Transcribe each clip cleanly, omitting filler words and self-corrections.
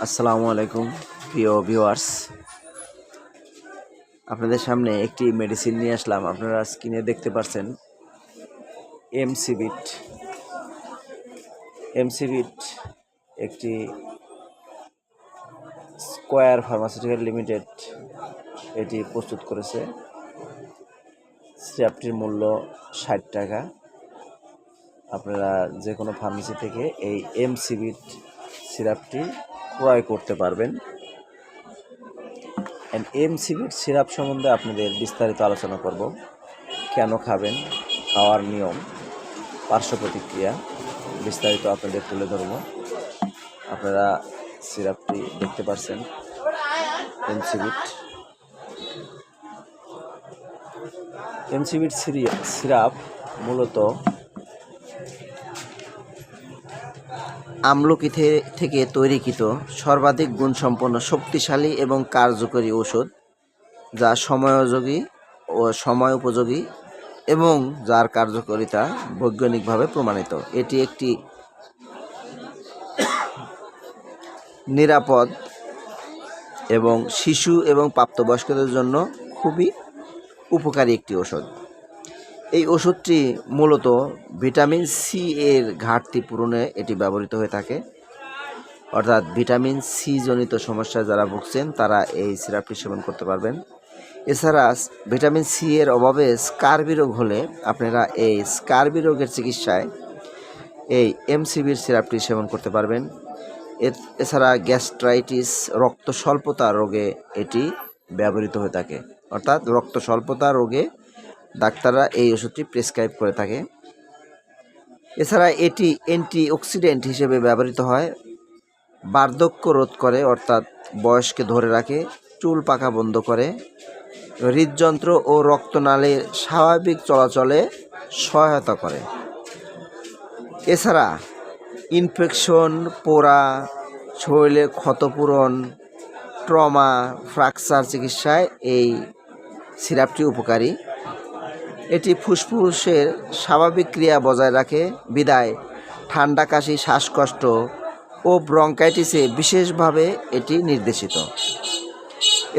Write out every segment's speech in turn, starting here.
আসসালামু আলাইকুম প্রিয় ভিউয়ার্স, আপনাদের সামনে একটি মেডিসিন নিয়ে আসলাম। আপনারা স্ক্রিনে দেখতে পাচ্ছেন এমসিবিট। একটি স্কয়ার ফার্মাসিউটিক্যাল লিমিটেড এটি প্রস্তুত করেছে। সিরাপটির মূল্য 60 টাকা। আপনারা যে কোনো ফার্মেসি থেকে এই এমসিবিট সিরাপটি ক্রয় করতে পারবেন। এমসিবিট সিরাপ সম্বন্ধে আপনাদের বিস্তারিত আলোচনা করব। কেন খাবেন, খাওয়ার নিয়ম, পার্শ্ব প্রতিক্রিয়া বিস্তারিত আপনাদের তুলে ধরব। আপনারা সিরাপটি দেখতে পাচ্ছেন এমসিবিট সিরাপ মূলত আমলকি থেকে তৈরিকৃত সর্বাধিক গুণসম্পন্ন, শক্তিশালী এবং কার্যকরী ঔষধ, যা সময় উপযোগী এবং যার কার্যকারিতা বৈজ্ঞানিকভাবে প্রমাণিত। এটি একটি নিরাপদ এবং শিশু এবং প্রাপ্তবয়স্কদের জন্য খুবই উপকারী একটি ওষুধ। এই ওষুধটি মূলত ভিটামিন সি এর ঘাটতি পূরণে এটি ব্যবহৃত হয়ে থাকে। অর্থাৎ ভিটামিন সি জনিত সমস্যায় যারা ভুগছেন তারা এই সিরাপটি সেবন করতে পারবেন। এছাড়া ভিটামিন সি এর অভাবে স্কারবি রোগ হলে আপনারা এই স্কারবি রোগের চিকিৎসায় এই এমসিবির সিরাপটি সেবন করতে পারবেন। এছাড়া গ্যাস্ট্রাইটিস, রক্ত স্বল্পতা রোগে এটি ব্যবহৃত হয়ে থাকে। অর্থাৎ রক্ত স্বল্পতা রোগে ডাক্তাররা এই ওষুধটি প্রেসক্রাইব করে থাকে। এছাড়া এটি অ্যান্টিঅক্সিডেন্ট হিসেবে ব্যবহৃত হয়, বার্ধক্য রোধ করে অর্থাৎ বয়সকে ধরে রাখে, চুল পাকা বন্ধ করে, হৃদযন্ত্র ও রক্তনালীর স্বাভাবিক চলাচলে সহায়তা করে। এছাড়া ইনফেকশন, পোড়া, শরীরে ক্ষতপূরণ, ট্রমা, ফ্র্যাকচার চিকিৎসায় এই সিরাপটি উপকারী। এটি ফুসফুসের স্বাভাবিক ক্রিয়া বজায় রাখে বিধায় ঠান্ডা, কাশি, শ্বাসকষ্ট ও ব্রঙ্কাইটিসে বিশেষভাবে এটি নির্দেশিত।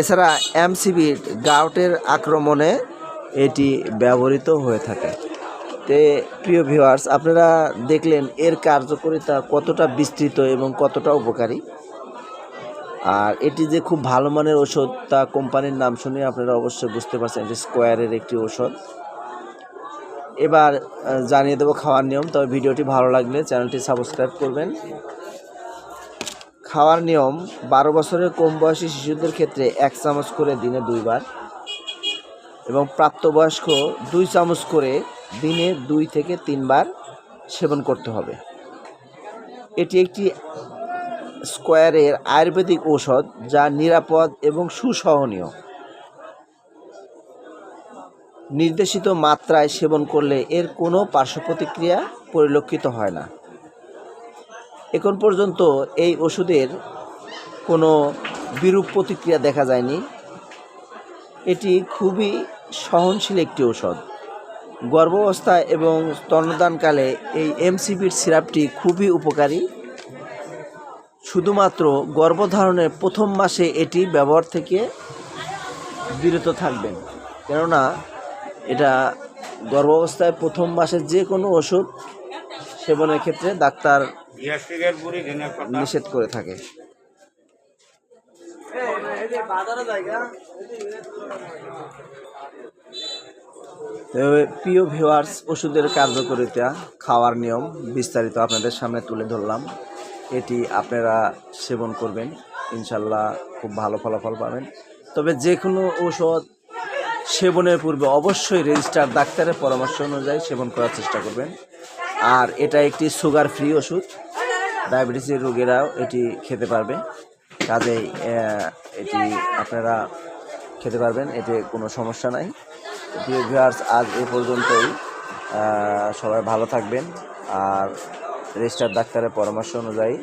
এছাড়া এমসিবিট গাউটের আক্রমণে এটি ব্যবহৃত হয়ে থাকে। তে প্রিয় ভিউয়ার্স, আপনারা দেখলেন এর কার্যকারিতা কতটা বিস্তৃত এবং কতটা উপকারী। আর এটি যে খুব ভালো মানের ওষুধ তা কোম্পানির নাম শুনে আপনারা অবশ্যই বুঝতে পারছেন এটি স্কয়ারের একটি ওষুধ। এবার জানিয়ে দেবো খাওয়ার নিয়ম। তবে ভিডিওটি ভালো লাগলে চ্যানেলটি সাবস্ক্রাইব করবেন। খাওয়ার নিয়ম: 12 বছরের কম বয়সী শিশুদের ক্ষেত্রে 1 চামচ করে দিনে 2 বার এবং প্রাপ্তবয়স্ক 2 চামচ করে দিনে 2 থেকে 3 বার সেবন করতে হবে। এটি একটি স্কয়ারের আয়ুর্বেদিক ঔষধ যা নিরাপদ এবং সুসহনীয়। নির্দেশিত মাত্রায় সেবন করলে এর কোনো পার্শ্ব প্রতিক্রিয়া পরিলক্ষিত হয় না। এখন পর্যন্ত এই ওষুধের কোনো বিরূপ প্রতিক্রিয়া দেখা যায়নি। এটি খুবই সহনশীল একটি ঔষধ। গর্ভাবস্থায় এবং স্তন্যদানকালে এই এমসিবির সিরাপটি খুবই উপকারী। শুধুমাত্র গর্ভধারণের প্রথম মাসে এটি ব্যবহার থেকে বিরত থাকবেন, কেননা এটা গর্ভাবস্থায় প্রথম মাসে যে কোনো ওষুধ সেবনের ক্ষেত্রে ডাক্তার নিষেধ করে থাকে। প্রিয় ভিউয়ার্স, ওষুধের কার্যকারিতা, খাওয়ার নিয়ম বিস্তারিত আপনাদের সামনে তুলে ধরলাম। এটি আপনারা সেবন করবেন, ইনশাল্লাহ খুব ভালো ফলাফল পাবেন। তবে যে কোনো ঔষধ সেবনের পূর্বে অবশ্যই রেজিস্টার ডাক্তারের পরামর্শ অনুযায়ী সেবন করার চেষ্টা করবেন। আর এটা একটি সুগার ফ্রি ওষুধ, ডায়াবেটিসের রোগীরাও এটি খেতে পারবে। কাজেই এটি আপনারা খেতে পারবেন, এতে কোনো সমস্যা নাই। প্রিয় ভিউয়ার্স, আজ এ পর্যন্তই। সবাই ভালো থাকবেন আর রেজিস্টার ডাক্তারের পরামর্শ অনুযায়ী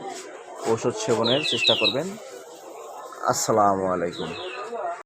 ওষুধ সেবনের চেষ্টা করবেন। আসসালামু আলাইকুম।